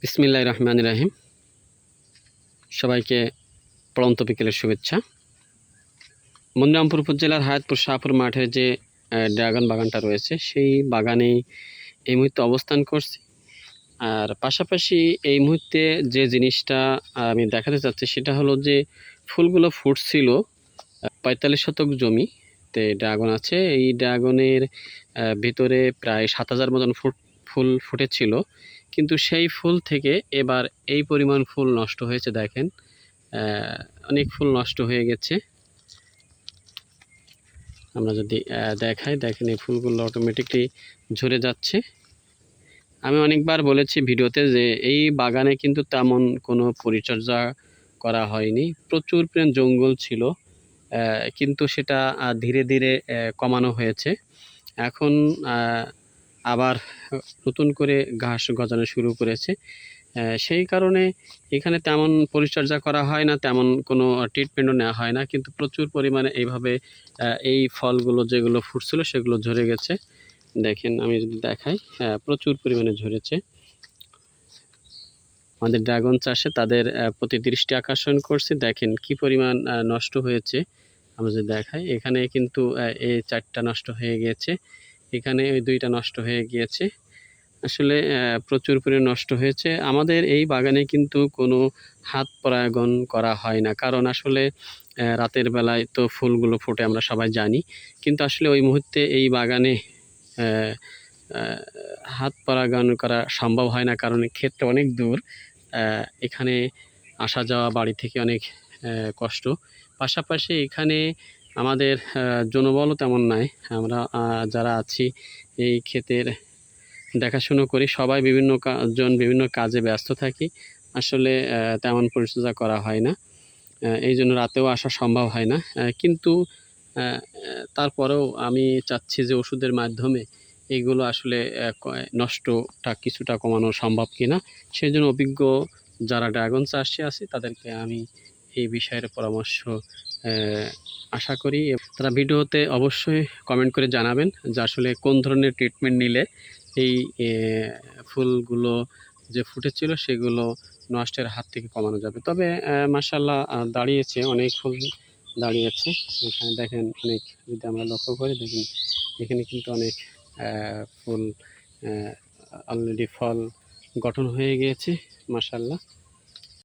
বিসমিল্লাহির রহমানির রহিম। সবাইকে পড়ন্ত বিকেলের শুভেচ্ছা। মনিরামপুর উপজেলার হায়াতপুর শাহপুর মাঠের যে ড্রাগন বাগানটা রয়েছে, সেই বাগানেই এই মুহূর্তে অবস্থান করছি। আর পাশাপাশি এই মুহূর্তে যে জিনিসটা আমি দেখাতে চাচ্ছি সেটা হলো যে ফুলগুলো ফুটছিল ৪৫ শতক জমিতে ড্রাগন আছে। এই ড্রাগনের ভিতরে প্রায় ৭,০০০ মতন ফুল ফুটেছিল, কিন্তু সেই ফুল থেকে এবার এই পরিমাণ ফুল নষ্ট হয়েছে। দেখেন, অনেক ফুল নষ্ট হয়ে গেছে। আমরা যদি দেখাই, দেখেন এই ফুলগুলো অটোমেটিকলি ঝরে যাচ্ছে। আমি অনেকবার বলেছি ভিডিওতে যে এই বাগানে কিন্তু তেমন কোনো পরিচর্যা করা হয়নি। প্রচুর পরিমাণ জঙ্গল ছিল, কিন্তু সেটা ধীরে ধীরে কমানো হয়েছে। এখন আবার নতুন করে ঘাস গজানো শুরু করেছে। সেই কারণে এখানে তেমন পরিচর্যা করা হয় না, তেমন কোনো ট্রিটমেন্টও নেওয়া হয় না, কিন্তু প্রচুর পরিমাণে এইভাবে এই ফলগুলো যেগুলো ফুটছিল সেগুলো ঝরে গেছে। দেখেন, আমি যদি দেখাই, প্রচুর পরিমাণে ঝরেছে। আমাদের ড্রাগন চাষে তাদের প্রতি দৃষ্টি আকর্ষণ করছে। দেখেন কি পরিমাণ নষ্ট হয়েছে। আমরা যদি দেখাই, এখানে কিন্তু এই 4টা নষ্ট হয়ে গিয়েছে, এখানে ওই 2টা নষ্ট হয়ে গিয়েছে। আসলে প্রচুর পরিমাণে নষ্ট হয়েছে। আমাদের এই বাগানে কিন্তু কোনো হাত পরাগন করা হয় না, কারণ আসলে রাতের বেলায় তো ফুলগুলো ফোটে আমরা সবাই জানি, কিন্তু আসলে ওই মুহূর্তে এই বাগানে হাত পরাগায়ন করা সম্ভব হয় না, কারণ ক্ষেতটা অনেক দূর। এখানে আসা যাওয়া বাড়ি থেকে অনেক কষ্ট। পাশাপাশি এখানে আমাদের জনবলও তেমন নাই। আমরা যারা আছি এই ক্ষেতের দেখাশুনো করি, সবাই বিভিন্ন কাজে ব্যস্ত থাকি। আসলে তেমন পরিচর্যা করা হয় না, এই জন্য রাতেও আসা সম্ভব হয় না। কিন্তু তারপরেও আমি চাচ্ছি যে ওষুধের মাধ্যমে এইগুলো আসলে নষ্টটা কিছুটা কমানো সম্ভব কিনা। সেই জন্য অভিজ্ঞ যারা ড্রাগন চাষি আছে তাদেরকে আমি এই বিষয়ের পরামর্শ আশা করি। তারা ভিডিওতে অবশ্যই কমেন্ট করে জানাবেন যে আসলে কোন ধরনের ট্রিটমেন্ট নিলে এই ফুলগুলো যে ফুটেছিল সেগুলো নষ্টের হাত থেকে কমানো যাবে। তবে মাশাআল্লাহ দাঁড়িয়েছে, অনেক ফুল দাঁড়িয়েছে। এখানে দেখেন, অনেক যদি আমরা লক্ষ্য করি, দেখেন এখানে কিন্তু অনেক ফুল অলরেডি ফল গঠন হয়ে গিয়েছে। মাশাআল্লাহ।